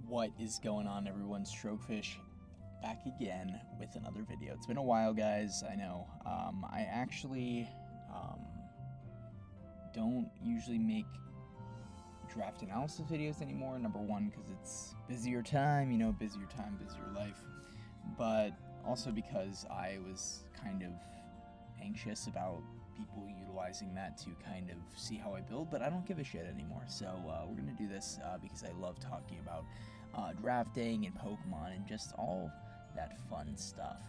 What is going on, everyone? Strokefish back again with another video. It's been a while, guys. I know. I actually don't usually make draft analysis videos anymore. Number one, because it's busier time, busier life. But also because I was kind of anxious about people utilizing that to kind of see how I build, but I don't give a shit anymore. So we're going to do this because I love talking about drafting and Pokemon and just all that fun stuff.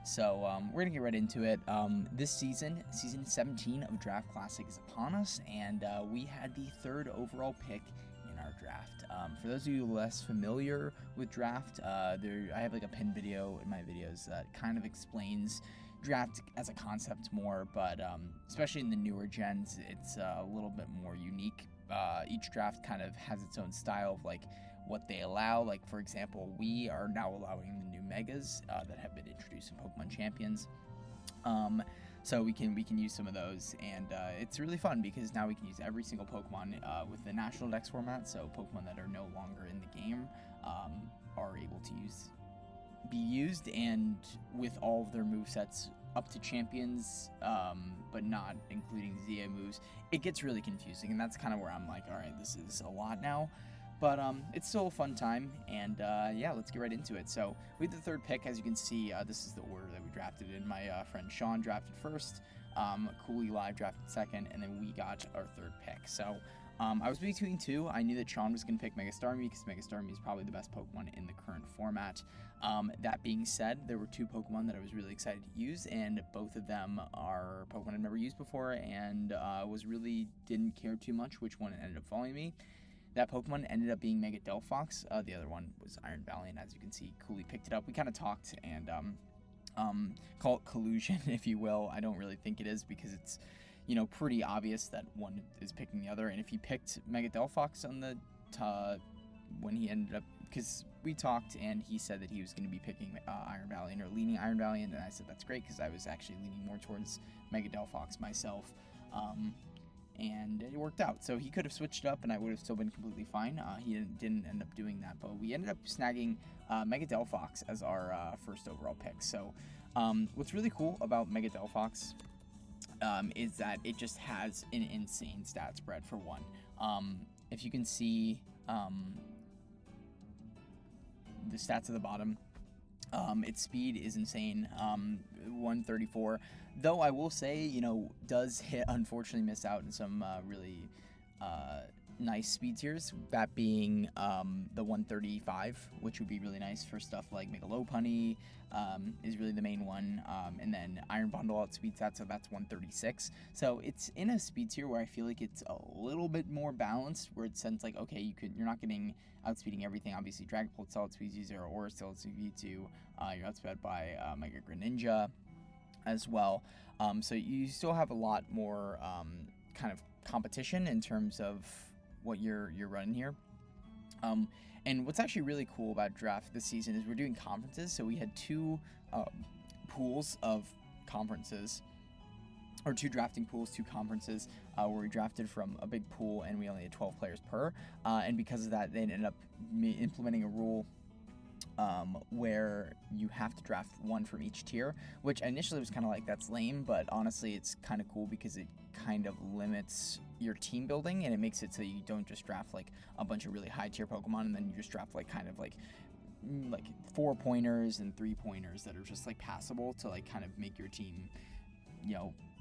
So we're going to get right into it. This season 17 of Draft Classic is upon us, and we had the third overall pick in our draft. For those of you less familiar with draft, I have like a pinned video in my videos that kind of explains draft as a concept more, but especially in the newer gens, it's a little bit more unique. Each draft kind of has its own style of like what they allow. Like, for example, we are now allowing the new megas that have been introduced in Pokemon Champions. So we can use some of those, and it's really fun because now we can use every single Pokemon with the National Dex format. So Pokemon that are no longer in the game are able to be used, and with all of their movesets up to champions, but not including ZA moves, it gets really confusing, and that's kind of where I'm like, all right, this is a lot now. But it's still a fun time, and yeah, let's get right into it. So we had the third pick. As you can see, this is the order that we drafted in. My friend Sean drafted first, Cooley Live drafted second, and then we got our third pick. So I was between two. I knew that Sean was going to pick Mega Starmie because Mega Starmie is probably the best Pokemon in the current format. That being said, there were two Pokemon that I was really excited to use, and both of them are Pokemon I've never used before, and didn't care too much which one ended up following me. That Pokemon ended up being Mega Delphox. The other one was Iron Valiant. As you can see, Cooley picked it up. We kind of talked and call it collusion, if you will. I don't really think it is because it's pretty obvious that one is picking the other. And if he picked Mega Delphox on the when he ended up, because we talked and he said that he was going to be picking Iron Valiant or leaning Iron Valiant, and I said that's great because I was actually leaning more towards Mega Delphox myself. And it worked out. So he could have switched up and I would have still been completely fine. He didn't end up doing that, but we ended up snagging Mega Delphox as our first overall pick. So what's really cool about Mega Delphox is that it just has an insane stat spread for one. If you can see the stats at the bottom, its speed is insane, 134. Though I will say, does unfortunately miss out in some really nice speed tiers. That being the 135, which would be really nice for stuff like Mega Lopunny, is really the main one. And then Iron Bundle outspeeds that, so that's 136. So it's in a speed tier where I feel like it's a little bit more balanced, where it sounds like, okay, you're not getting outspeeding everything. Obviously, Dragapult still outspeeds you 0, or still outspeeds you 2. You're outsped by Mega Greninja as well. So you still have a lot more kind of competition in terms of what you're running here. And what's actually really cool about draft this season is we're doing conferences. So we had two pools of conferences, or two drafting pools, two conferences, where we drafted from a big pool and we only had 12 players per. And because of that, they ended up implementing a rule where you have to draft one from each tier, which initially was kind of like, that's lame, but honestly it's kind of cool because it kind of limits your team building, and it makes it so you don't just draft like a bunch of really high tier Pokemon and then you just draft like kind of like 4-pointers and 3-pointers that are just like passable to like kind of make your team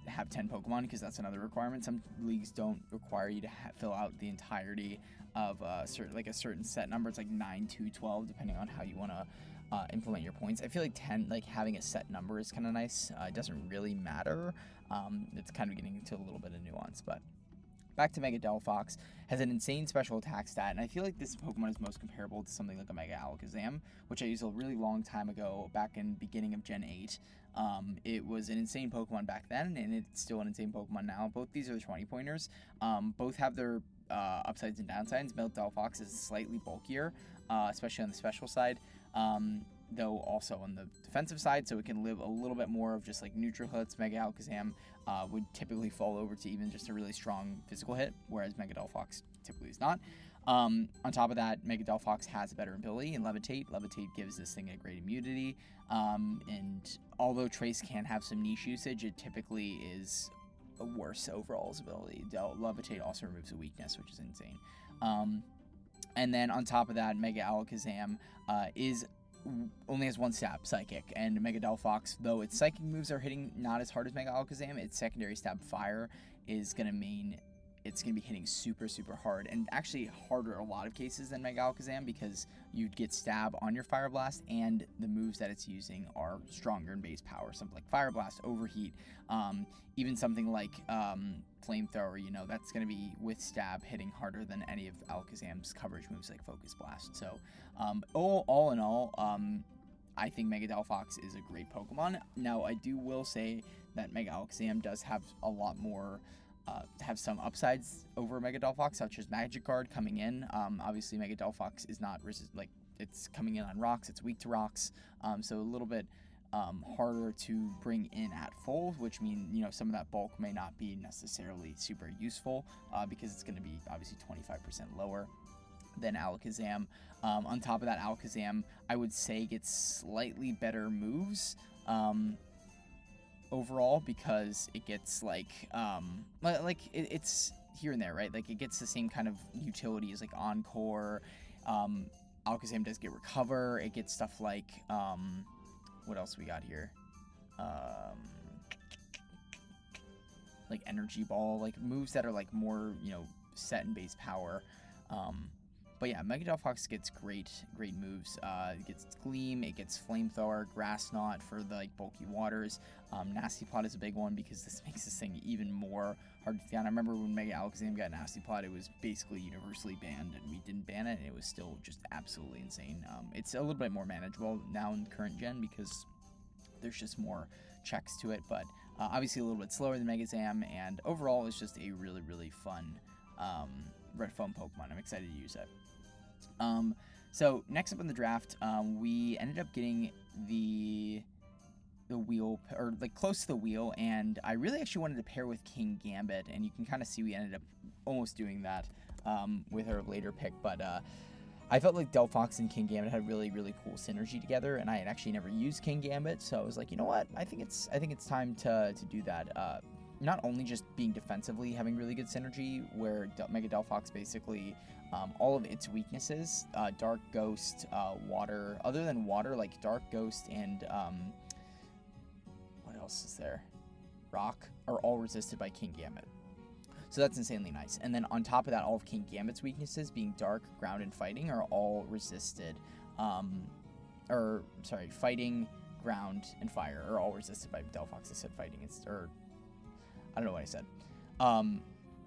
have 10 Pokemon, because that's another requirement. Some leagues don't require you to fill out the entirety of a certain set number. It's like 9 to 12 depending on how you want to implement your points. I feel like 10, like having a set number is kind of nice. It doesn't really matter. It's kind of getting into a little bit of nuance, but back to Mega Delphox. Has an insane special attack stat, and I feel like this Pokemon is most comparable to something like a Mega Alakazam, which I used a really long time ago, back in beginning of Gen 8. It was an insane Pokemon back then, and it's still an insane Pokemon now. Both these are the 20-pointers. Both have their upsides and downsides. Mega Delphox is slightly bulkier, especially on the special side. Though also on the defensive side, so it can live a little bit more of just like neutral hits. Mega Alakazam would typically fall over to even just a really strong physical hit, whereas Mega Delphox typically is not. On top of that, Mega Delphox has a better ability in Levitate. Levitate gives this thing a great immunity, and although Trace can have some niche usage, it typically is a worse overall ability. Levitate also removes a weakness, which is insane. And then on top of that, Mega Alakazam only has one stab, Psychic, and Mega Delphox, though its Psychic moves are hitting not as hard as Mega Alakazam, its secondary stab Fire is going to mean it's going to be hitting super, super hard, and actually harder in a lot of cases than Mega Alakazam, because you'd get stab on your Fire Blast, and the moves that it's using are stronger in base power. Something like Fire Blast, Overheat, even something like Flamethrower, that's going to be with stab hitting harder than any of Alakazam's coverage moves like Focus Blast. So all in all, I think Mega Delphox is a great Pokemon. Now, I will say that Mega Alakazam does have a lot more have some upsides over Mega Delphox, such as Magic Guard coming in. Obviously, Mega Delphox is not it's coming in on rocks. It's weak to rocks, so a little bit harder to bring in at full, which means some of that bulk may not be necessarily super useful because it's going to be obviously 25% lower than Alakazam. On top of that, Alakazam, I would say, gets slightly better moves. Overall, because it gets it's here and there, right? Like, it gets the same kind of utility as like Encore. Alakazam does get Recover. It gets stuff like what else we got here? Like Energy Ball, like moves that are like more set in base power. But yeah, Mega Delphox gets great moves. It gets Gleam, it gets Flamethrower, Grass Knot for the bulky waters. Nasty Plot is a big one because this makes this thing even more hard to down. I remember when Mega Alakazam got Nasty Plot, it was basically universally banned, and we didn't ban it, and it was still just absolutely insane. It's a little bit more manageable now in current gen because there's just more checks to it, but obviously a little bit slower than Megazam, and overall it's just a really, really fun red foam Pokemon. I'm excited to use it. So next up in the draft, we ended up getting the wheel, or like close to the wheel, and I really actually wanted to pair with King Gambit, and you can kind of see we ended up almost doing that with our later pick, but I felt like Delphox and King Gambit had really, really cool synergy together, and I had actually never used King Gambit, so I was like, you know what, I think it's time to do that. Not only just being defensively having really good synergy, where Mega Delphox basically all of its weaknesses, Dark, Ghost, Water, other than Water, like Dark, Ghost, and what else is there? Rock, are all resisted by King Gambit. So that's insanely nice. And then on top of that, all of King Gambit's weaknesses, being Dark, Ground, and Fighting, are all resisted. Fighting, Ground, and Fire are all resisted by Delphox. I said Fighting, I don't know what I said.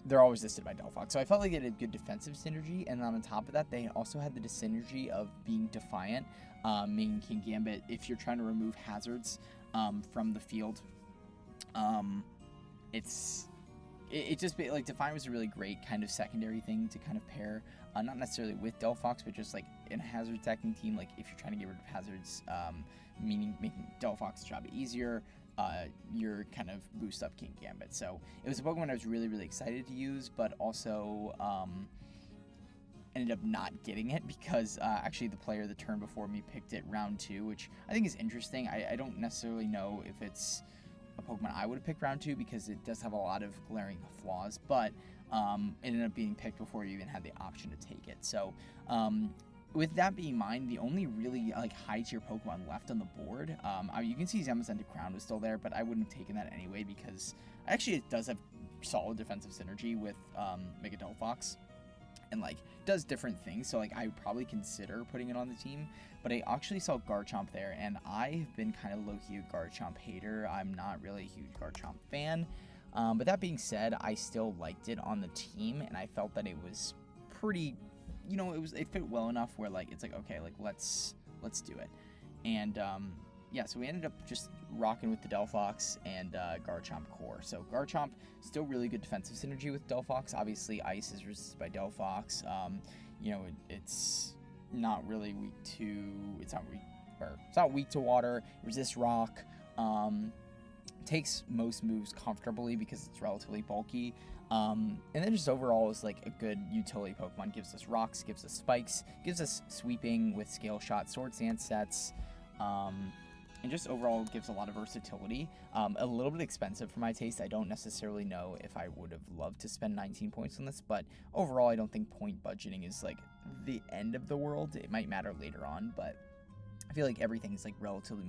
They're all resisted by Delphox. So I felt like they had a good defensive synergy, and on top of that, they also had the synergy of being Defiant, meaning King Gambit, if you're trying to remove hazards from the field, it just like Defiant was a really great kind of secondary thing to kind of pair, not necessarily with Delphox, but just like in a hazard attacking team, like if you're trying to get rid of hazards, meaning making Delphox's job easier, you're kind of boost up King Gambit. So it was a Pokemon I was really, really excited to use, but also ended up not getting it because actually the player the turn before me picked it round 2, which I think is interesting. I don't necessarily know if it's a Pokemon I would have picked round 2 because it does have a lot of glaring flaws, but it ended up being picked before you even had the option to take it. So with that being in mind, the only really high tier Pokemon left on the board, you can see Zamazenta Crown was still there, but I wouldn't have taken that anyway because actually it does have solid defensive synergy with Mega Delphox, and does different things. So I would probably consider putting it on the team, but I actually saw Garchomp there, and I have been kind of low-key a Garchomp hater. I'm not really a huge Garchomp fan, but that being said, I still liked it on the team, and I felt that it was pretty. It fit well enough where it's okay, let's do it. And so we ended up just rocking with the Delphox and Garchomp core. So Garchomp, still really good defensive synergy with Delphox. Obviously Ice is resisted by Delphox. It's not really weak to, it's not weak to Water, it resists Rock. takes most moves comfortably because it's relatively bulky. And then just overall is like a good utility Pokemon. Gives us rocks, gives us spikes, gives us sweeping with scale shot, Swords Dance sets, and just overall gives a lot of versatility. A little bit expensive for my taste. I don't necessarily know if I would have loved to spend 19 points on this, but overall I don't think point budgeting is like the end of the world. It might matter later on, but I feel like everything's like relatively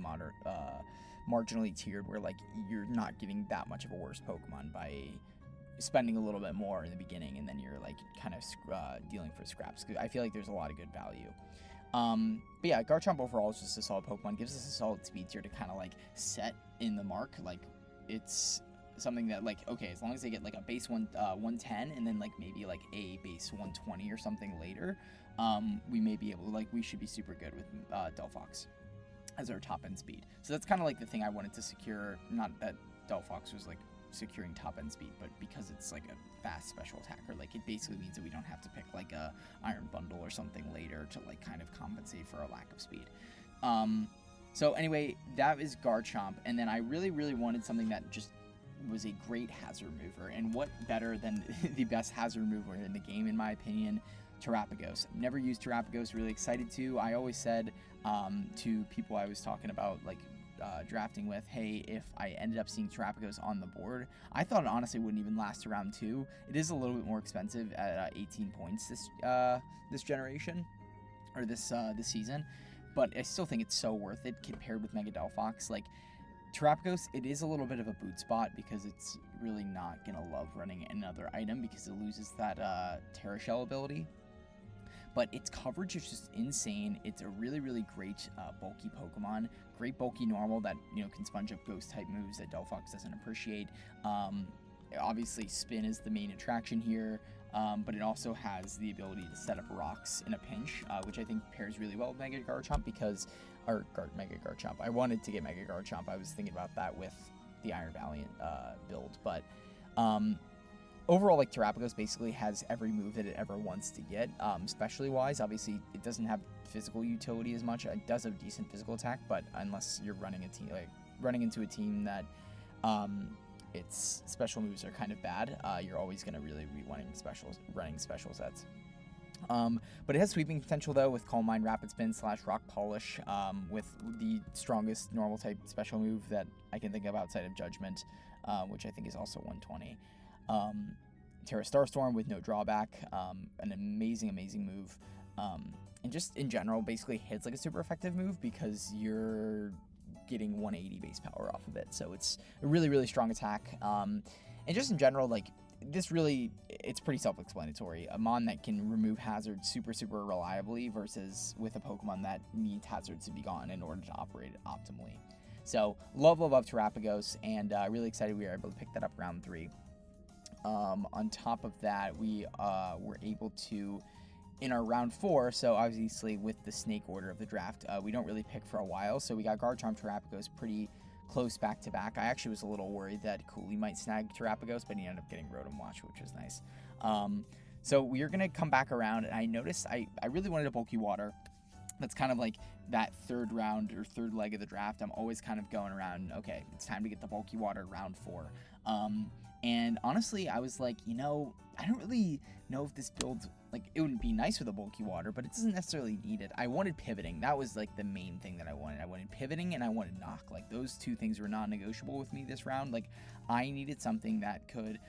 marginally tiered, where like you're not getting that much of a worse Pokemon by spending a little bit more in the beginning, and then you're like kind of dealing for scraps. I feel like there's a lot of good value. But yeah, Garchomp overall is just a solid Pokemon. Gives us a solid speed tier to kind of like set in the mark. Like it's something that like, okay, as long as they get like a base 110 and then like maybe like a base 120 or something later, we may be able to, like, we should be super good with Delphox as our top end speed. So that's kind of like the thing I wanted to secure. Not that Delphox was like securing top end speed, but because it's like a fast special attacker, like it basically means that we don't have to pick like a Iron Bundle or something later to like kind of compensate for a lack of speed. So anyway, that is Garchomp, and then I really wanted something that just was a great hazard mover, and what better than the best hazard mover in the game, in my opinion, Terrapagos. Never used Terrapagos, really excited to. I always said to people I was talking about, like drafting with, hey, if I ended up seeing Terrapagos on the board, I thought it honestly wouldn't even last to round 2. It is a little bit more expensive at 18 points this generation, or this season, but I still think it's so worth it compared with Mega Delphox. Like, Terrapagos, it is a little bit of a boot spot because it's really not going to love running another item because it loses that Terra Shell ability. But its coverage is just insane. It's a really great bulky Pokemon. Great bulky normal that, you know, can sponge up ghost type moves that Delphox doesn't appreciate. Obviously, spin is the main attraction here, but it also has the ability to set up rocks in a pinch, which I think pairs really well with Mega Garchomp Mega Garchomp. I wanted to get Mega Garchomp. I was thinking about that with the Iron Valiant build, but overall, like, Terrapagos basically has every move that it ever wants to get, specially wise. Obviously, it doesn't have physical utility as much. It does have decent physical attack, but unless you're running into a team that its special moves are kind of bad, you're always going to really be running special sets. But it has sweeping potential though with Calm Mind, Rapid Spin / Rock Polish, with the strongest normal type special move that I can think of outside of Judgment, which I think is also 120. Terra Starstorm with no drawback, an amazing move, and just in general basically hits like a super effective move because you're getting 180 base power off of it, so it's a really strong attack, and just in general, like, it's pretty self-explanatory. A mon that can remove hazards super reliably versus with a Pokemon that needs hazards to be gone in order to operate it optimally. So love Terrapagos, and really excited we were able to pick that up round 3. On top of that, we were able to, in our round 4, so obviously with the snake order of the draft, we don't really pick for a while, so we got Garchomp, Terrapagos pretty close back to back. I actually was a little worried that Cooley might snag Terrapagos, but he ended up getting Rotom Watch, which was nice. So we are going to come back around, and I noticed I really wanted a bulky water. That's kind of like that third round or third leg of the draft. I'm always kind of going around, okay, it's time to get the bulky water round 4. And honestly, I was like, you know, I don't really know if this build, like, it would be nice with a bulky water, but it doesn't necessarily need it. I wanted pivoting. That was like the main thing that I wanted. I wanted pivoting and I wanted knock. Like, those two things were non-negotiable with me this round. Like, I needed something that could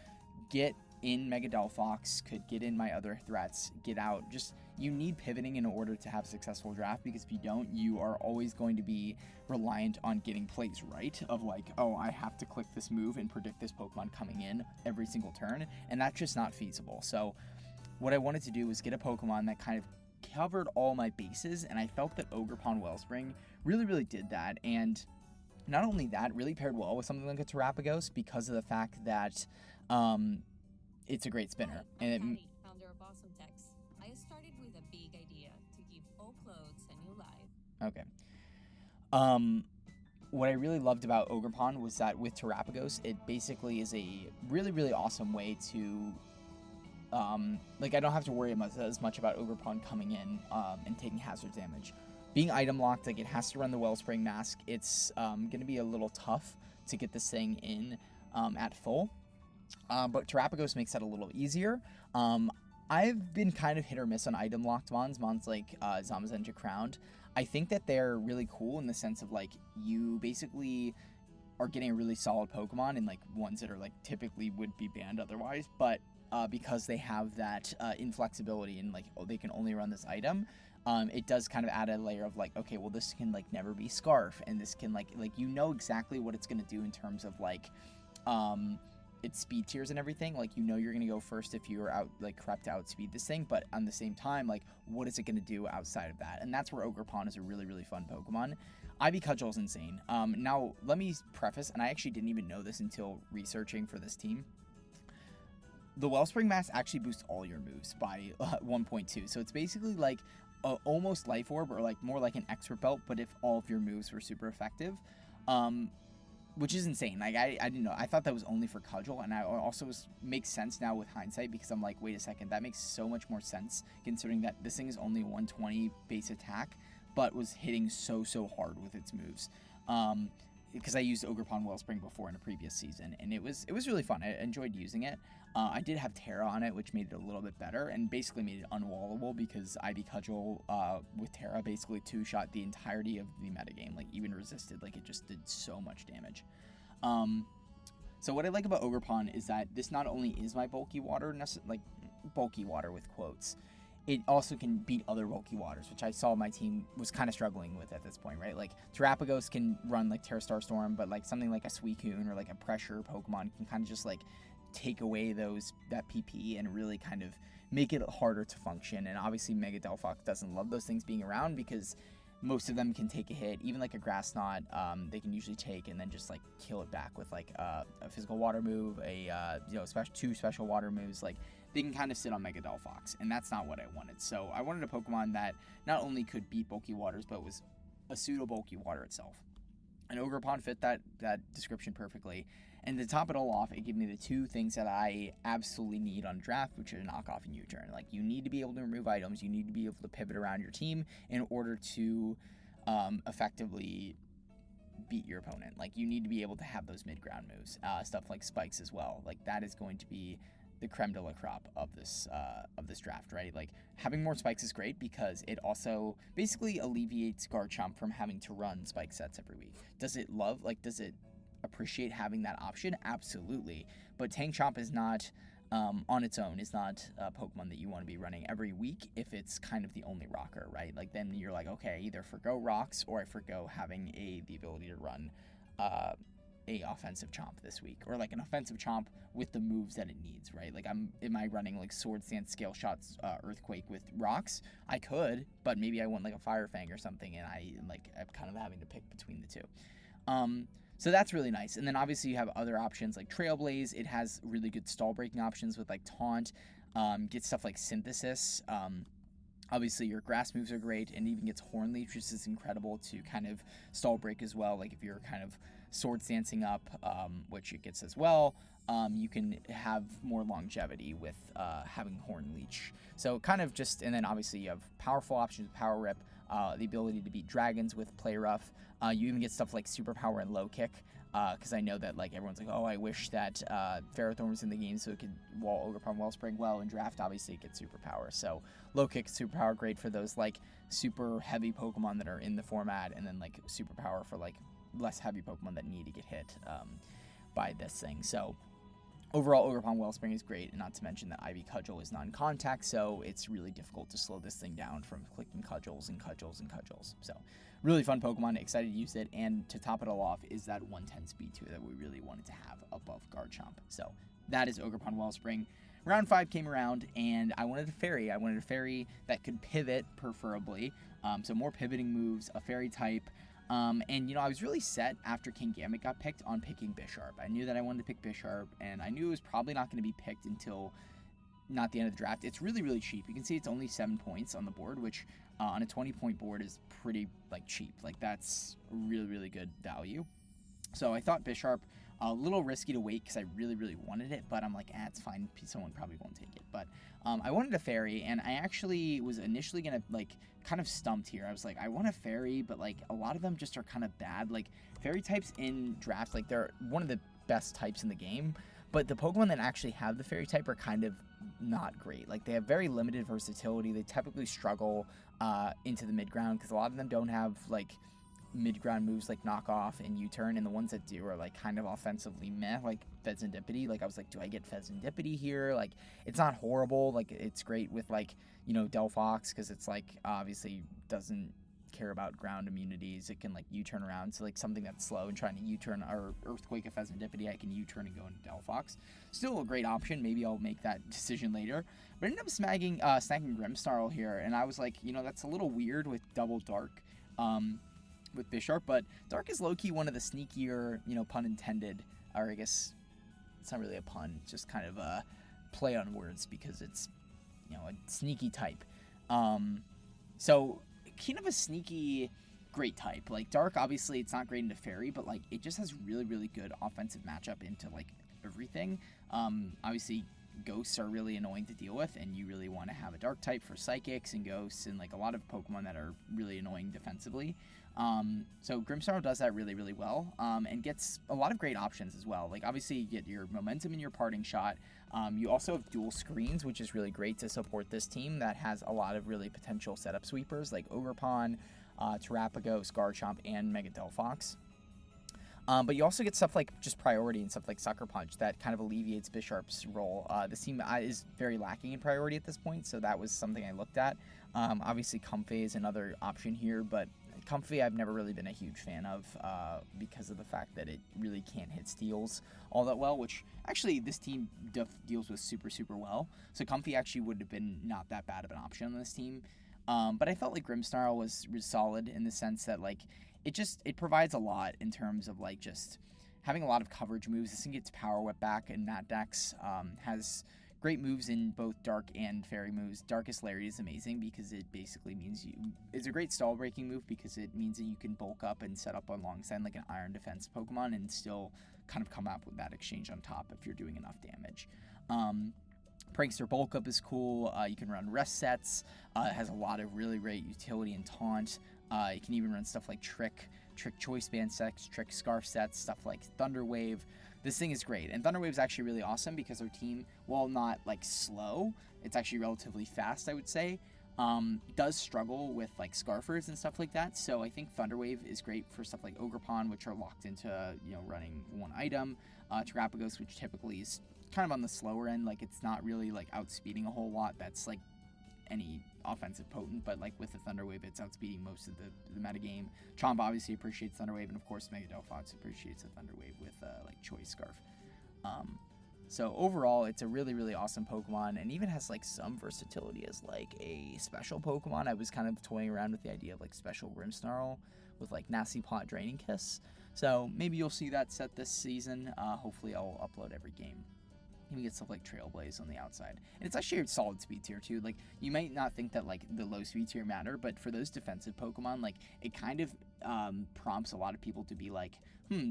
get in Mega Delphox, could get in my other threats, get out. Just, you need pivoting in order to have a successful draft, because if you don't, you are always going to be reliant on getting plays right, of like, oh, I have to click this move and predict this Pokemon coming in every single turn, and that's just not feasible. So what I wanted to do was get a Pokemon that kind of covered all my bases, and I felt that Ogerpon Wellspring really did that. And not only that, really paired well with something like a Terrapagos because of the fact that it's a great spinner. And founder of Awesome Dex. I started with a big idea to give all clothes a new life. Okay. What I really loved about Ogerpon was that with Terrapagos, it basically is a really awesome way to, like, I don't have to worry as much about Ogerpon coming in and taking hazard damage. Being item locked, like, it has to run the Wellspring Mask. It's going to be a little tough to get this thing in at full. But Terapagos makes that a little easier. I've been kind of hit or miss on item locked mons like Zamazenta Crowned. I think that they're really cool in the sense of like you basically are getting a really solid Pokemon and like ones that are like typically would be banned otherwise, but because they have that inflexibility and like they can only run this item, it does kind of add a layer of like, okay, well this can like never be Scarf, and this can like you know exactly what it's gonna do in terms of like its speed tiers and everything. Like you know you're gonna go first if you're out like crept to outspeed this thing, but on the same time like what is it gonna do outside of that? And that's where Ogerpon is a really fun Pokemon. Ivy Cudgel is insane. Now let me preface, and I actually didn't even know this until researching for this team. The Wellspring Mask actually boosts all your moves by 1.2, so it's basically like almost Life Orb, or like more like an Expert Belt, but if all of your moves were super effective. Which is insane. Like I didn't know. I thought that was only for Cudgel, and I also makes sense now with hindsight, because I'm like, wait a second, that makes so much more sense considering that this thing is only 120 base attack, but was hitting so hard with its moves. Because I used Ogerpon Wellspring before in a previous season, and it was really fun. I enjoyed using it. I did have Terra on it, which made it a little bit better, and basically made it unwallable because Ivy Cudgel with Terra basically two-shot the entirety of the metagame, like even resisted, like it just did so much damage. So what I like about Ogerpon is that this not only is my bulky water, like bulky water with quotes, it also can beat other bulky waters, which I saw my team was kind of struggling with at this point, right? Like Terapagos can run like Terra Star Storm, but like something like a Suicune or like a pressure Pokemon can kind of just like take away that PP and really kind of make it harder to function. And obviously Mega Delphox doesn't love those things being around because most of them can take a hit. Even like a Grass Knot, they can usually take and then just like kill it back with like a physical water move, two special water moves. Like they can kind of sit on Mega Delphox, and that's not what I wanted. So I wanted a Pokemon that not only could beat bulky waters, but was a pseudo bulky water itself. And Ogerpon fit that description perfectly. And to top it all off, it gave me the two things that I absolutely need on draft, which are knockoff and U-turn. Like you need to be able to remove items, you need to be able to pivot around your team in order to effectively beat your opponent. Like you need to be able to have those mid-ground moves, stuff like spikes as well. Like that is going to be the creme de la crop of this draft, right? Like having more spikes is great because it also basically alleviates Garchomp from having to run spike sets every week. Does it appreciate having that option? Absolutely. But Tank Chomp is not on its own, is not a Pokemon that you want to be running every week if it's kind of the only rocker, right? Like then you're like, okay, either forgo rocks or I forgo having the ability to run a offensive Chomp this week, or like an offensive Chomp with the moves that it needs, right? Like am I running like Sword Stance, Scale Shots, Earthquake with rocks? I could, but maybe I want like a Fire Fang or something, and I'm kind of having to pick between the two. So that's really nice. And then obviously you have other options like Trailblaze. It has really good stall breaking options with like Taunt, get stuff like Synthesis. Obviously your grass moves are great, and even gets Horn Leech, which is incredible to kind of stall break as well. Like if you're kind of sword stancing up, which it gets as well, you can have more longevity with having Horn Leech. So kind of just, and then obviously you have powerful options with Power Rip, the ability to beat dragons with Play Rough. You even get stuff like Superpower and Low Kick, because I know that like everyone's like, oh, I wish that Ferrothorn was in the game so it could wall Ogerpon Wellspring. Well, in draft obviously it gets Superpower, so Low Kick, Superpower, great for those like super heavy Pokemon that are in the format, and then like Superpower for like less heavy Pokemon that need to get hit by this thing. So overall, Ogerpon Wellspring is great, and not to mention that Ivy Cudgel is non-contact, so it's really difficult to slow this thing down from clicking Cudgels and Cudgels and Cudgels. So really fun Pokemon, excited to use it, and to top it all off is that 110 speed too that we really wanted to have above Garchomp. So that is Ogerpon Wellspring. Round 5 came around, and I wanted a fairy. I wanted a fairy that could pivot, preferably, so more pivoting moves, a fairy type. And, I was really set after Kingambit got picked on picking Bisharp. I knew that I wanted to pick Bisharp, and I knew it was probably not going to be picked until not the end of the draft. It's really, really cheap. You can see it's only 7 points on the board, which on a 20-point board is pretty, cheap. That's really, really good value. So I thought Bisharp A little risky to wait because I really, really wanted it, but I'm like, it's fine. Someone probably won't take it. But I wanted a fairy, and I actually was initially going to, like, kind of stumped here. I was like, I want a fairy, but, like, a lot of them just are kind of bad. Like, fairy types in draft, like, they're one of the best types in the game, but the Pokemon that actually have the fairy type are kind of not great. Like, they have very limited versatility. They typically struggle into the mid-ground because a lot of them don't have, like, mid-ground moves like knockoff and U-turn, and the ones that do are like kind of offensively meh, like Fezandipity. Like I was like, do I get Fezandipity here? Like it's not horrible, like it's great with like, you know, Delphox because it's like obviously doesn't care about ground immunities. It can like U-turn around, so like something that's slow and trying to U-turn or Earthquake a Fezandipity, I can U-turn and go into Delphox. Still a great option. Maybe I'll make that decision later. But I ended up snagging Grimmsnarl here, and I was like, you know, that's a little weird with double dark. With Bisharp, but Dark is low-key one of the sneakier, you know, pun intended, or I guess it's not really a pun, it's just kind of a play on words because it's, you know, a sneaky type. So kind of a sneaky great type. Like Dark, obviously it's not great into Fairy, but like it just has really, really good offensive matchup into like everything. Obviously Ghosts are really annoying to deal with, and you really want to have a Dark type for Psychics and Ghosts and like a lot of Pokemon that are really annoying defensively. So Grimmsnarl does that really, really well, and gets a lot of great options as well. Like obviously you get your momentum in your parting shot. You also have dual screens, which is really great to support this team that has a lot of really potential setup sweepers like Ogerpon, Terapagos, Garchomp, and Mega Delphox. But you also get stuff like just priority and stuff like Sucker Punch that kind of alleviates Bisharp's role. This team is very lacking in priority at this point, so that was something I looked at. Obviously Comfey is another option here, but Comfey I've never really been a huge fan of because of the fact that it really can't hit steals all that well, which actually this team deals with super, super well. So Comfey actually would have been not that bad of an option on this team. But I felt like Grimmsnarl was solid in the sense that like it provides a lot in terms of like just having a lot of coverage moves. This thing gets Power Whip back, and Nat Dex has great moves in both Dark and Fairy moves. Darkest Lariat is amazing because it basically means it's a great stall breaking move because it means that you can bulk up and set up alongside like an Iron Defense Pokemon and still kind of come up with that exchange on top if you're doing enough damage. Prankster Bulk Up is cool. You can run rest sets. It has a lot of really great utility and taunt. You can even run stuff like Trick Choice Band sets, Trick Scarf sets, stuff like Thunder Wave. This thing is great, and Thunder Wave is actually really awesome because our team, while not like slow, it's actually relatively fast, I would say, does struggle with like Scarfers and stuff like that. So I think Thunder Wave is great for stuff like Ogerpon, which are locked into, you know, running one item. Terapagos, which typically is kind of on the slower end, like it's not really like outspeeding a whole lot. That's like any offensive potent, but like with the Thunder Wave, it's outspeeding most of the metagame. Chomp obviously appreciates Thunder Wave, and of course Mega Delphox appreciates the Thunder Wave with like Choice Scarf. So overall, it's a really, really awesome Pokemon, and even has like some versatility as like a special Pokemon. I was kind of toying around with the idea of like special Grimmsnarl with like Nasty Plot, Draining Kiss. So maybe you'll see that set this season. Hopefully I'll upload every game. You get stuff like Trailblaze on the outside. And it's actually a solid speed tier too. Like, you might not think that like the low speed tier matter, but for those defensive Pokemon, like it kind of prompts a lot of people to be like,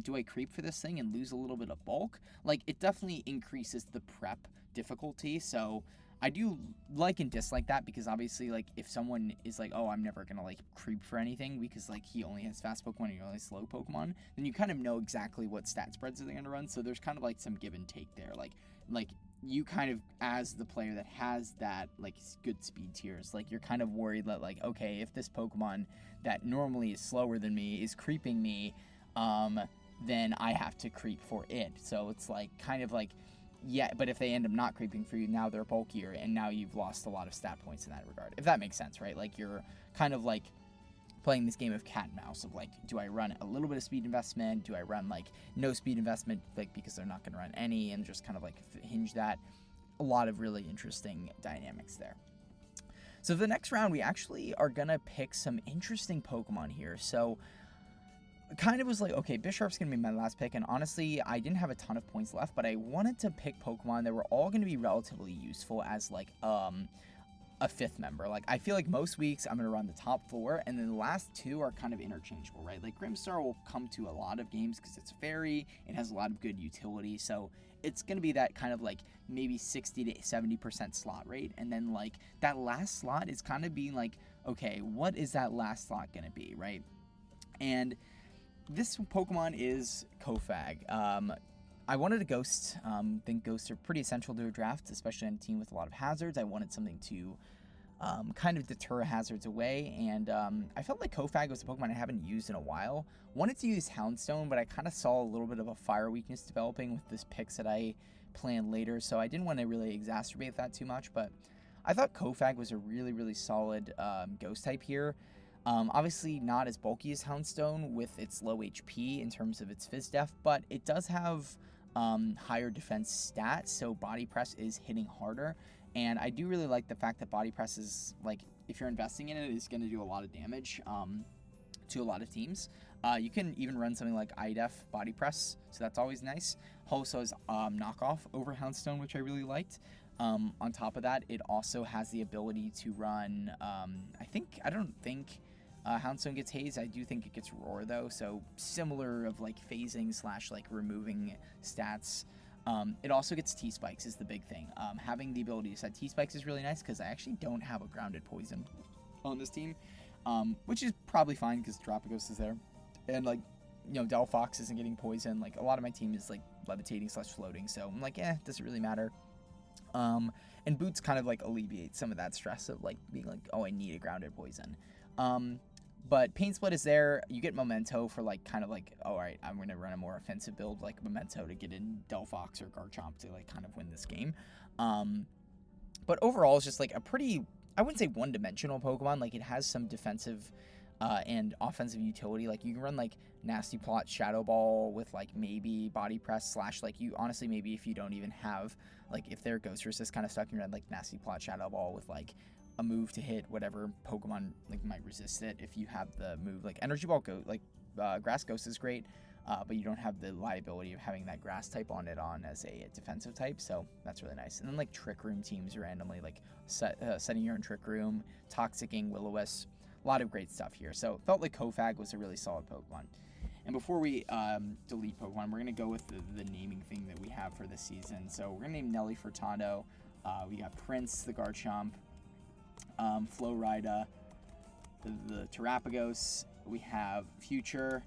do I creep for this thing and lose a little bit of bulk? Like, it definitely increases the prep difficulty. So I do like and dislike that, because obviously like if someone is like, oh, I'm never gonna like creep for anything because like he only has fast Pokemon and you only has slow Pokemon, then you kind of know exactly what stat spreads they're gonna run. So there's kind of like some give and take there. Like you kind of, as the player that has that like good speed tiers, like you're kind of worried that like, okay, if this Pokemon that normally is slower than me is creeping me, then I have to creep for it. So it's like kind of like, yeah, but if they end up not creeping for you, now they're bulkier, and now you've lost a lot of stat points in that regard. If that makes sense, right? Like you're kind of like playing this game of cat and mouse of like, do I run a little bit of speed investment? Do I run like no speed investment, like because they're not going to run any, and just kind of like hinge that? A lot of really interesting dynamics there. So the next round, we actually are going to pick some interesting Pokemon here. So kind of was like, okay, Bisharp's going to be my last pick, and honestly, I didn't have a ton of points left, but I wanted to pick Pokemon that were all going to be relatively useful as like a fifth member. Like, I feel like most weeks I'm going to run the top 4, and then the last 2 are kind of interchangeable, right? Like, Grimstar will come to a lot of games because it's fairy, it has a lot of good utility, so it's going to be that kind of like maybe 60 to 70% slot rate, and then like that last slot is kind of being like, okay, what is that last slot going to be, right? And this Pokemon is Kofag. I wanted a Ghost. Think Ghosts are pretty essential to a draft, especially on a team with a lot of hazards. I wanted something to kind of deter hazards away, and I felt like Kofag was a Pokemon I haven't used in a while. Wanted to use Houndstone, but I kind of saw a little bit of a fire weakness developing with this picks that I planned later, so I didn't want to really exacerbate that too much, but I thought Kofag was a really, really solid Ghost type here. Obviously not as bulky as Houndstone with its low HP in terms of its Fizz Def, but it does have higher defense stats, so Body Press is hitting harder. And I do really like the fact that Body Press is, like, if you're investing in it, is going to do a lot of damage to a lot of teams. You can even run something like IDEF Body Press, so that's always nice. Hoso's knockoff over Houndstone, which I really liked. On top of that, it also has the ability to run, I don't think Houndstone gets Haze. I do think it gets Roar, though, so similar of, like, phasing / like, removing stats. It also gets T-Spikes is the big thing. Having the ability to set T-Spikes is really nice because I actually don't have a grounded poison on this team, which is probably fine because Terapagos is there. And, like, you know, Delphox isn't getting poison. Like, a lot of my team is, like, levitating / floating, so I'm like, doesn't really matter. And Boots kind of, like, alleviates some of that stress of, like, being like, oh, I need a grounded poison. But Pain Split is there. You get Memento for, like, kind of like, all right, I'm going to run a more offensive build like Memento to get in Delphox or Garchomp to, like, kind of win this game. But overall, it's just, like, a pretty, I wouldn't say one-dimensional Pokemon. Like, it has some defensive and offensive utility. Like, you can run, like, Nasty Plot, Shadow Ball with, like, maybe Body Press / like, you honestly, maybe if you don't even have, like, if they're Ghost Resist kind of stuck, you can run, like, Nasty Plot, Shadow Ball with, like, a move to hit whatever Pokemon, like, might resist it if you have the move. Like, Energy Ball, Grass Ghost is great, but you don't have the liability of having that Grass type on it as a defensive type, so that's really nice. And then, like, Trick Room teams randomly, like, setting your own Trick Room, Toxicking, Will-O-Wisp, a lot of great stuff here. So it felt like Kofag was a really solid Pokemon. And before we delete Pokemon, we're going to go with the naming thing that we have for this season. So we're going to name Nelly Furtado. We got Prince, the Garchomp, Flowrida, the Terapagos. We have Future,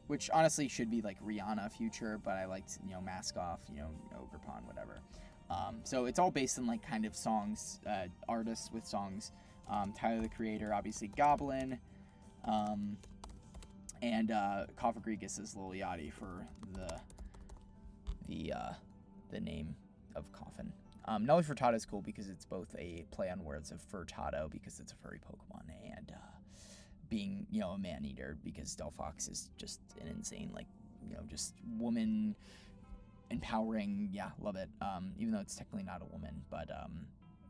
which honestly should be like Rihanna Future, but I liked, you know, Mask Off, you know, Ogerpon, whatever. So it's all based on, like, kind of songs, artists with songs. Tyler, the Creator, obviously Goblin, and Koffagrigus is Lil Yachty for the name of Coffin. Nelly Furtado is cool because it's both a play on words of Furtado because it's a furry Pokemon, and being, you know, a man-eater because Delphox is just an insane, like, you know, just woman empowering. Yeah, love it. Even though it's technically not a woman, but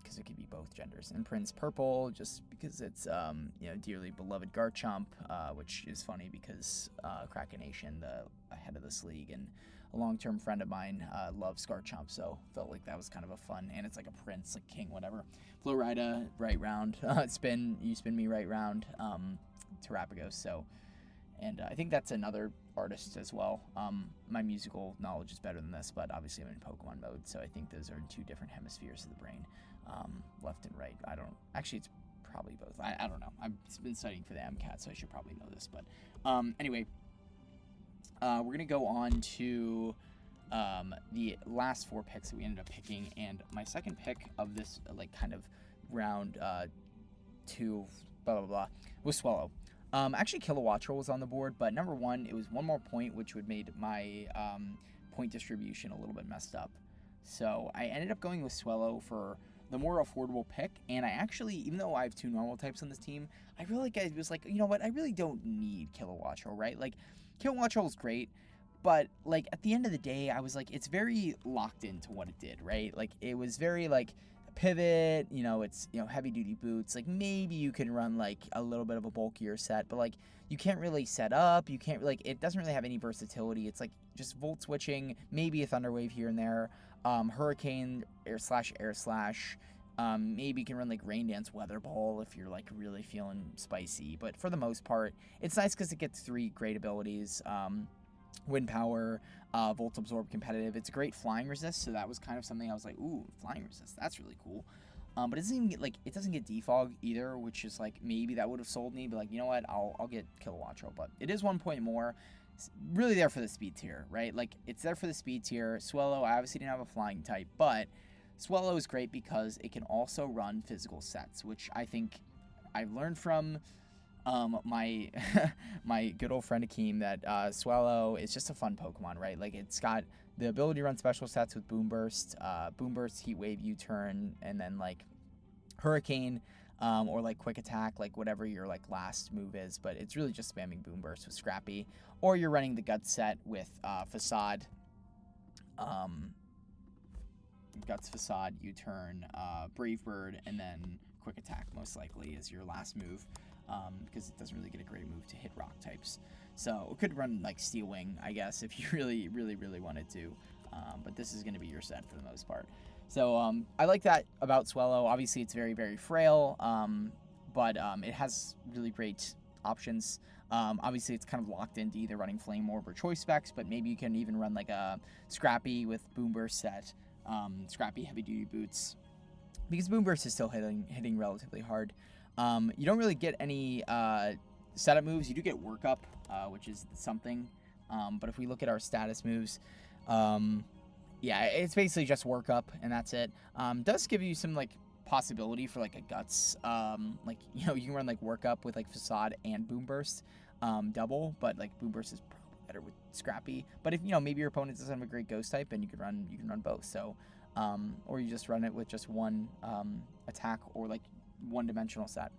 because it could be both genders. And Prince Purple, just because it's you know, dearly beloved Garchomp, which is funny because Kraken Nation, the head of this league and a long-term friend of mine, loves Garchomp, so felt like that was kind of a fun, and it's like a prince, like king, whatever. Flowrida, right round. You spin me right round. Terapagos, so. And I think that's another artist as well. My musical knowledge is better than this, but obviously I'm in Pokemon mode, so I think those are in 2 different hemispheres of the brain, left and right. Actually, it's probably both. I don't know. I've been studying for the MCAT, so I should probably know this. But anyway, we're going to go on to the last 4 picks that we ended up picking, and my second pick of this, like, kind of round 2, blah, blah, blah, was Swallow. Actually, Kilowattrel was on the board, but number 1, it was 1 more point, which would made my point distribution a little bit messed up. So I ended up going with Swallow for the more affordable pick, and I actually, even though I have 2 normal types on this team, I was like, you know what, I really don't need Kilowattrel, right? Like, Kilowattrel is great, but, like, at the end of the day, I was like, it's very locked into what it did, right? Like, it was very, like, pivot, you know, it's, you know, heavy duty boots, like, maybe you can run, like, a little bit of a bulkier set, but, like, you can't really set up, you can't, like, it doesn't really have any versatility. It's like just volt switching, maybe a Thunder Wave here and there. Hurricane, air slash. Maybe you can run like Rain Dance, Weather Ball if you're like really feeling spicy. But for the most part, it's nice because it gets 3 great abilities. Wind Power, Volt Absorb Competitive. It's a great flying resist, so that was kind of something I was like, ooh, flying resist, that's really cool. But it doesn't even get it doesn't get defog either, which is like maybe that would have sold me, but like, you know what, I'll get Kilowattrel. But it is 1 point more. It's really there for the speed tier, right? Like, it's there for the speed tier. Swallow, I obviously didn't have a flying type, but Swallow is great because it can also run physical sets, which I think I've learned from my my good old friend Akeem that Swallow is just a fun Pokemon, right? Like, it's got the ability to run special sets with Boom Burst, Heat Wave, U-Turn, and then like Hurricane, or like Quick Attack, like whatever your like last move is. But it's really just spamming Boom Burst with Scrappy, or you're running the Guts set with Facade, Guts, Facade, U-Turn, Brave Bird, and then Quick Attack most likely is your last move, because it doesn't really get a great move to hit rock types. So it could run like Steel Wing, I guess, if you really wanted to. But this is going to be your set for the most part. So I like that about Swallow. Obviously, it's very, very frail, but it has really great options. Obviously, it's kind of locked into either running Flame Orb or Choice Specs, but maybe you can even run like a Scrappy with Boom Burst set, Scrappy Heavy Duty Boots, because Boom Burst is still hitting relatively hard. You don't really get any setup moves. You do get Workup, which is something. But if we look at our status moves, yeah, it's basically just Workup, and that's it. Does give you some like possibility for like a Guts. Like, you know, you can run like Workup with like Facade and Boom Burst, double, but like Boom Burst is probably better with Scrappy. But if, you know, maybe your opponent doesn't have a great Ghost type, and you can run both. So, or you just run it with just one attack or like one-dimensional set.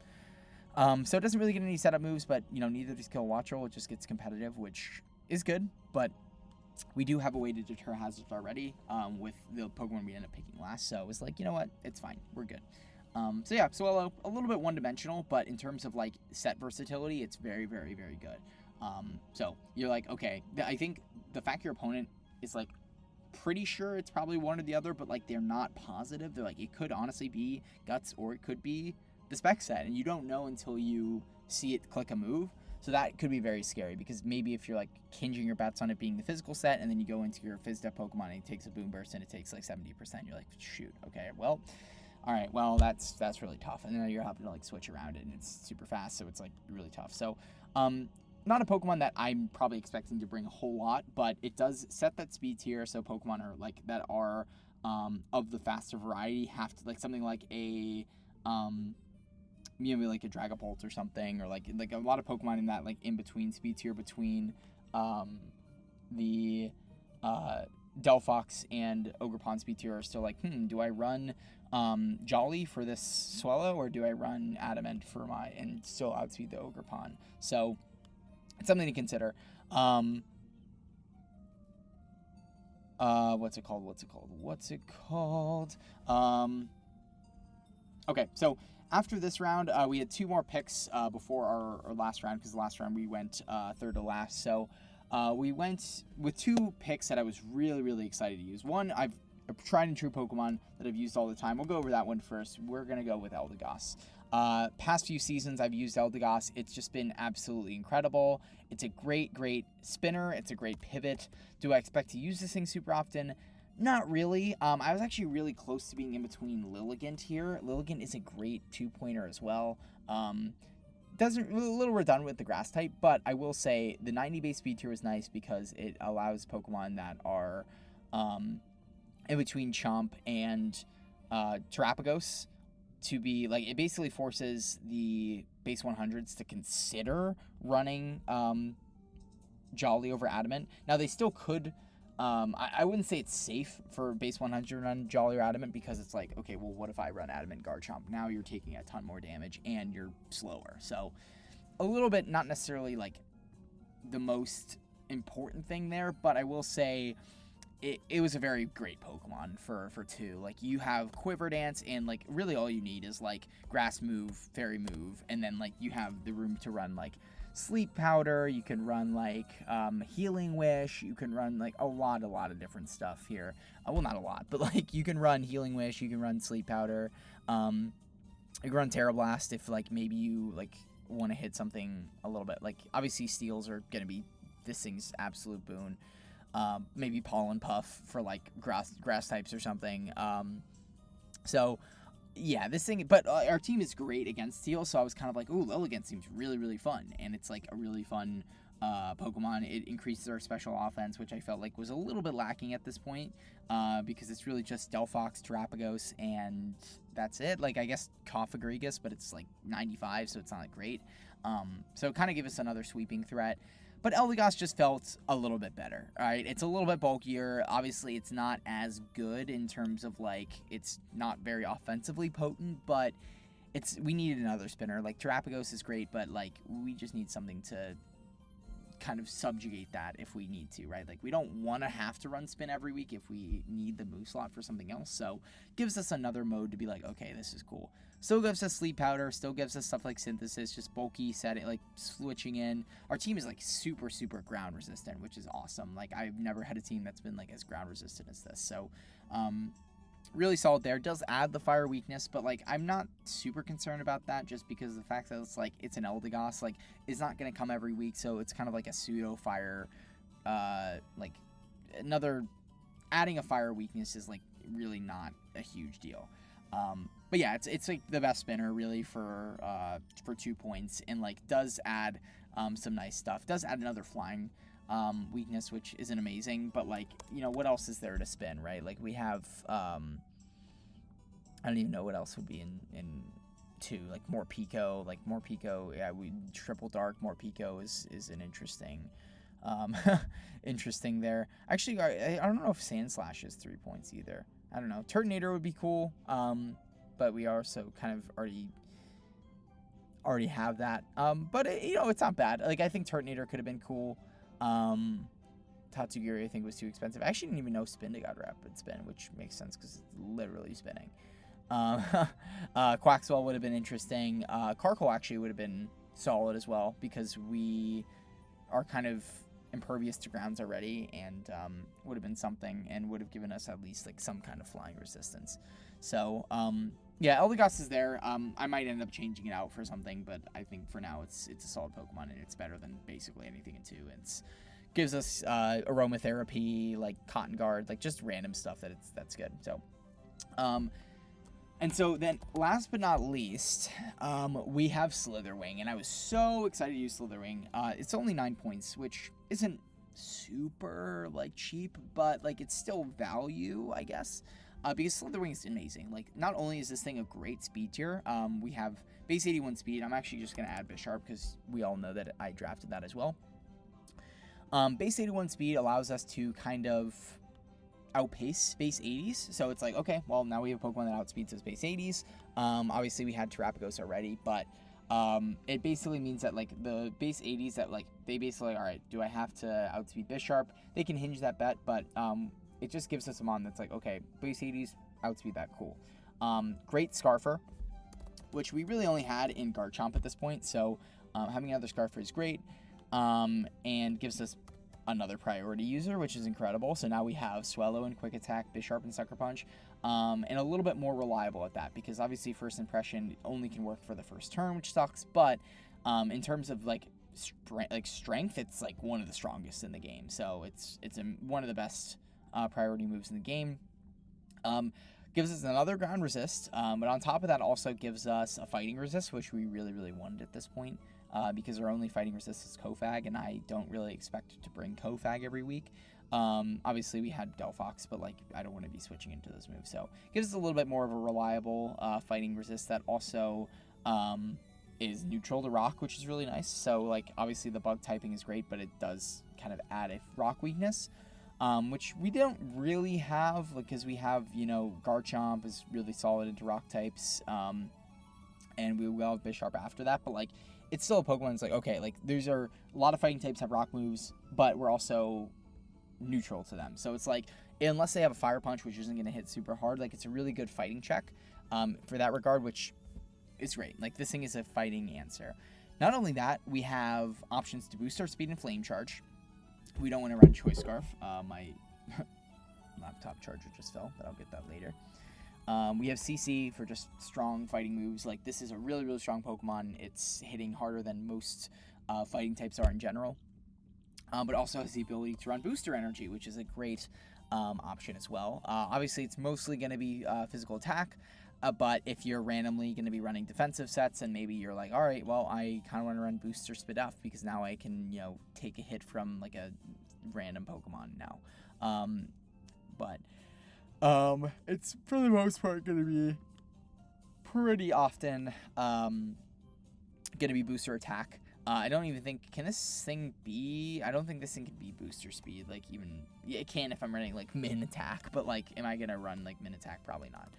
So it doesn't really get any setup moves, but, you know, neither does Kilowattrel. It just gets competitive, which is good, but we do have a way to deter hazards already, with the Pokemon we end up picking last. So it was like, you know what, it's fine, we're good. So yeah, Swallow, a little bit one-dimensional, but in terms of like set versatility, it's very, very, very good. So you're like, okay, I think the fact your opponent is like pretty sure it's probably one or the other, but like they're not positive. They're like, it could honestly be Guts or it could be the spec set, and you don't know until you see it click a move. So that could be very scary, because maybe if you're like hinging your bets on it being the physical set, and then you go into your Phys Dep Pokemon and it takes a Boom Burst and it takes like 70%, you're like, shoot, okay, well, all right, well, that's really tough. And then you're having to like switch around it, and it's super fast, so it's like really tough. So not a Pokemon that I'm probably expecting to bring a whole lot, but it does set that speed tier. So Pokemon are like that are of the faster variety have to, like, something like a maybe like a Dragapult or something, or like a lot of Pokemon in that like in between speed tier between the Delphox and Ogerpon speed tier are still like, do I run Jolly for this Swallow, or do I run Adamant for and still outspeed the Ogerpon? So it's something to consider. What's it called? Okay, so after this round, we had 2 more picks before our last round, because the last round we went third to last. So we went with 2 picks that I was really, really excited to use. One, I've a tried and true Pokemon that I've used all the time. We'll go over that one first. We're going to go with Eldegoss. Past few seasons, I've used Eldegoss. It's just been absolutely incredible. It's a great, great spinner. It's a great pivot. Do I expect to use this thing super often? Not really. I was actually really close to being in between Lilligant here. Lilligant is a great 2-pointer as well. Doesn't a little redundant with the grass type, but I will say the 90 base speed tier is nice because it allows Pokemon that are in between Chomp and Terapagos to be like, it basically forces the base 100s to consider running Jolly over Adamant. Now they still could. I wouldn't say it's safe for base 100 to run Jolly or Adamant, because it's like, okay, well, what if I run Adamant Garchomp? Now you're taking a ton more damage and you're slower. So a little bit, not necessarily like the most important thing there, but I will say it was a very great Pokemon for 2. Like, you have Quiver Dance, and like really all you need is like Grass move, Fairy move, and then like you have the room to run like Sleep Powder, you can run like Healing Wish, you can run like a lot of different stuff here. Well, not a lot, but like you can run Healing Wish, you can run Sleep Powder, you can run Terra Blast if like maybe you like want to hit something a little bit. Like obviously steals are gonna be this thing's absolute boon. Maybe Pollen Puff for like grass types or something. So yeah, this thing, but our team is great against Steel, so I was kind of like, ooh, Lilligant seems really fun, and it's like a really fun Pokemon. It increases our special offense, which I felt like was a little bit lacking at this point, because it's really just Delphox, Terapagos, and that's it. Like, I guess Cofagrigus, but it's like 95, so it's not like great. So it kind of gave us another sweeping threat. But Eldegoss just felt a little bit better, right? It's a little bit bulkier. Obviously, it's not as good in terms of, like, it's not very offensively potent, but we needed another spinner. Like, Terapagos is great, but, like, we just need something to kind of subjugate that if we need to, right? Like, we don't want to have to run spin every week if we need the move slot for something else. So, gives us another mode to be like, okay, this is cool. Still gives us Sleep Powder, still gives us stuff like Synthesis, just bulky setting, like switching in. Our team is like super ground resistant, which is awesome. Like I've never had a team that's been like as ground resistant as this. So really solid there. Does add the fire weakness, but like I'm not super concerned about that just because of the fact that it's like it's an Eldegoss, like it's not going to come every week, so it's kind of like a pseudo fire, like another adding a fire weakness is like really not a huge deal. But yeah, it's like the best spinner really for 2 points, and like does add some nice stuff. Does add another flying weakness, which isn't amazing, but like, you know, what else is there to spin, right? Like we have I don't even know what else would be in 2, like more Pico, yeah, we triple dark, more Pico is an interesting interesting there. Actually, I don't know if Sand Slash is 3 points either. I don't know. Turtonator would be cool, but we also kind of already have that. But you know, it's not bad. Like I think Turtonator could have been cool. Tatsugiri I think was too expensive. I actually didn't even know Spin got rapid spin, which makes sense because it's literally spinning. Quaxwell would have been interesting. Carkol actually would have been solid as well because we are kind of impervious to grounds already, and would have been something and would have given us at least like some kind of flying resistance. So yeah, Eldegoss is there. I might end up changing it out for something, but I think for now it's a solid Pokemon, and it's better than basically anything in 2. It's gives us aromatherapy, like Cotton Guard, like just random stuff that's good. So and so then last but not least, we have Slitherwing, and I was so excited to use Slitherwing. It's only 9 points, which isn't super like cheap, but like it's still value, I guess, because Slitherwing is amazing. Like not only is this thing a great speed tier, we have base 81 speed. I'm actually just going to add Bisharp because we all know that I drafted that as well. Base 81 speed allows us to kind of outpace base 80s, so it's like, okay, well, now we have a Pokemon that outspeeds us base 80s. Obviously we had Terapagos already, but it basically means that like the base 80s that like they basically, all right, do I have to outspeed Bisharp? They can hinge that bet, but it just gives us a mon that's like, okay, base 80s outspeed that, cool. Great Scarfer, which we really only had in Garchomp at this point, so having another Scarfer is great, and gives us another priority user, which is incredible. So now we have Swellow and Quick Attack, Bisharp and Sucker Punch, and a little bit more reliable at that, because obviously First Impression only can work for the first turn, which sucks, but in terms of like strength, it's like one of the strongest in the game, so it's one of the best priority moves in the game. Gives us another ground resist, but on top of that also gives us a fighting resist, which we really wanted at this point, because our only fighting resist is Kofag, and I don't really expect to bring Kofag every week. Obviously we had Delphox, but like I don't want to be switching into those moves, so gives us a little bit more of a reliable fighting resist that also is neutral to rock, which is really nice. So like obviously the bug typing is great, but it does kind of add a rock weakness, which we don't really have, because we have, you know, Garchomp is really solid into rock types, and we will have Bisharp after that, but like it's still a Pokemon that's like, okay, like there's a lot of fighting types have rock moves, but we're also neutral to them, so it's like unless they have a Fire Punch, which isn't going to hit super hard, like it's a really good fighting check for that regard, which is great. Like this thing is a fighting answer. Not only that, we have options to boost our speed and flame charge. We don't want to run Choice Scarf. My laptop charger just fell, but I'll get that later. We have CC for just strong fighting moves. Like, this is a really, really strong Pokemon. It's hitting harder than most fighting types are in general. But also has the ability to run Booster Energy, which is a great option as well. Obviously, it's mostly going to be physical attack. But if you're randomly going to be running defensive sets, and maybe you're like, all right, well, I kind of want to run Booster Spidef because now I can, take a hit from like a random Pokemon now. But it's for the most part going to be pretty often going to be Booster Attack. I don't even think, can this thing be, I don't think this thing can be Booster Speed, like even, yeah, it can if I'm running like Min Attack, but like, am I going to run like Min Attack? Probably not.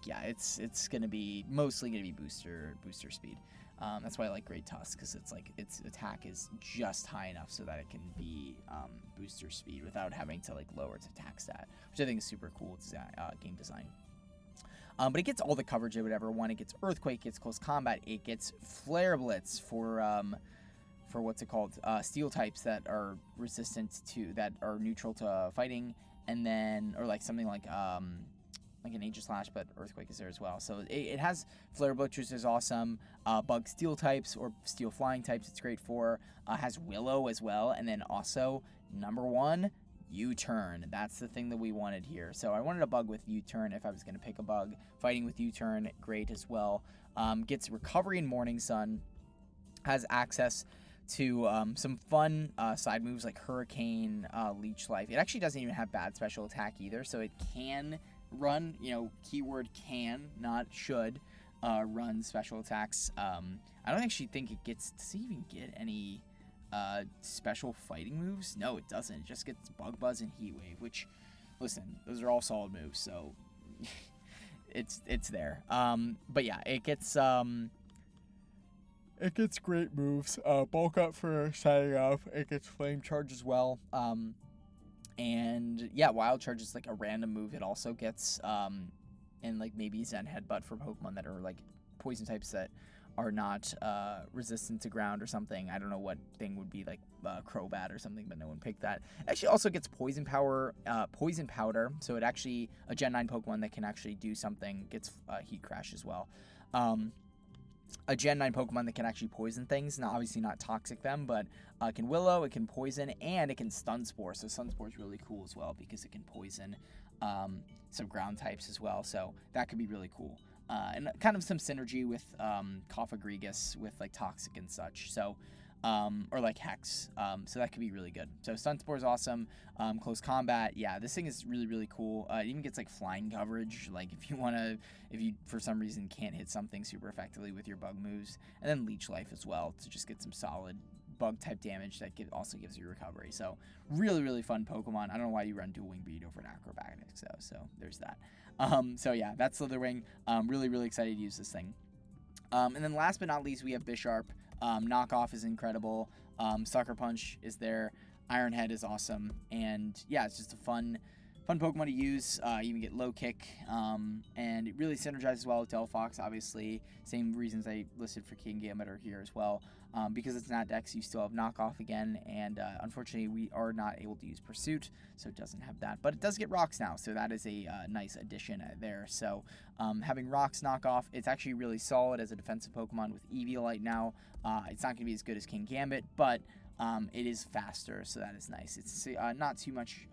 Yeah, it's gonna be mostly gonna be booster speed. That's why I like Great Tusk, because it's like its attack is just high enough so that it can be booster speed without having to like lower its attack stat, which I think is super cool game design. But it gets all the coverage it would ever want. It gets Earthquake, it gets Close Combat, it gets Flare Blitz for what's it called, Steel types that are resistant to, that are neutral to fighting, and then, or like something like an Aegislash, but Earthquake is there as well. So it has Flare Blitz, which is awesome. Bug Steel types or Steel Flying types, it's great for. Has Willow as well, and then also number one, U-Turn. That's the thing that we wanted here. So I wanted a bug with U-Turn if I was going to pick a bug. Fighting with U-Turn, great as well. Gets Recovery and Morning Sun. Has access to some fun side moves like Hurricane, Leech Life. It actually doesn't even have bad special attack either, so it can run, keyword can, not should, run special attacks. I don't actually think it gets, does it even get any special fighting moves? No, it doesn't. It just gets Bug Buzz and Heat Wave, which, listen, those are all solid moves, so it's there. But yeah, it gets great moves. Bulk Up for setting up. It gets Flame Charge as well. And yeah, Wild Charge is like a random move. It also gets, and like maybe Zen Headbutt for Pokemon that are like poison types that are not resistant to ground or something. I don't know what thing would be like Crobat or something, but no one picked that. It actually also gets Poison Powder. So it actually, a Gen 9 Pokemon that can actually do something, gets Heat Crash as well. A Gen 9 Pokemon that can actually poison things. Now, obviously not toxic them, but it can Willow, it can poison, and it can Stun Spore. So Stun Spore is really cool as well because it can poison some ground types as well. So that could be really cool. And kind of some synergy with Cofagrigus with like Toxic and such. So, or like Hex. So that could be really good. So Stun Spore is awesome. Close Combat, yeah, this thing is really, really cool. It even gets like flying coverage, like if you for some reason can't hit something super effectively with your bug moves. And then Leech Life as well to just get some solid bug type damage that also gives you recovery. So really, really fun Pokemon. I don't know why you run Dual Wing Beat over an Acrobatics though, so there's that. So yeah, that's Slitherwing. Really, really excited to use this thing. And then last but not least, we have Bisharp. Knockoff is incredible. Sucker Punch is there. Iron Head is awesome. And yeah, it's just a fun Pokemon to use. You even get Low Kick. And it really synergizes well with Delphox, obviously. Same reasons I listed for Kingambit are here as well. Because it's not Dex, you still have Knockoff again. And unfortunately, we are not able to use Pursuit, so it doesn't have that. But it does get Rocks now, so that is a nice addition there. So having Rocks Knockoff, it's actually really solid as a defensive Pokemon with Eviolite now. It's not going to be as good as Kingambit, but it is faster, so that is nice. It's not too much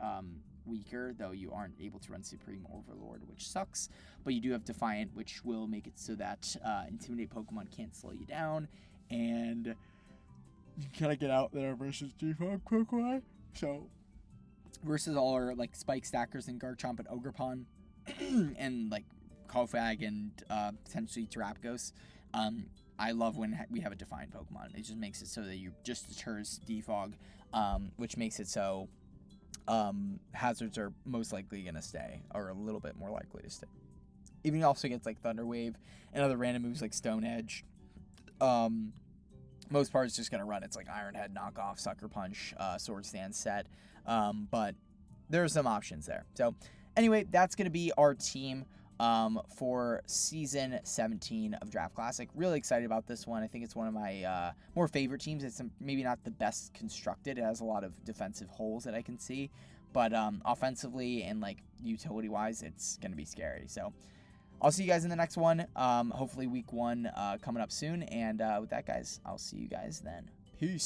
weaker, though you aren't able to run Supreme Overlord, which sucks. But you do have Defiant, which will make it so that Intimidate Pokemon can't slow you down. And you kind of get out there versus Defog Pokemon. So, versus all our like Spike Stackers and Garchomp and Ogerpon, and like Kofag and potentially Terapgos. I love when we have a Defiant Pokemon. It just makes it so that you just deters Defog, which makes it so hazards are most likely going to stay, or a little bit more likely to stay. Even also gets like Thunder Wave and other random moves like Stone Edge. Most part is just going to run. It's like Iron Head, Knockoff, Sucker Punch, Sword Stand set. But there are some options there. So anyway, that's going to be our team. for Season 17 of Draft Classic. Really excited about this one. I think it's one of my more favorite teams. It's maybe not the best constructed. It has a lot of defensive holes that I can see. But offensively and like utility-wise, it's going to be scary. So I'll see you guys in the next one. Hopefully week 1 coming up soon. And with that, guys, I'll see you guys then. Peace.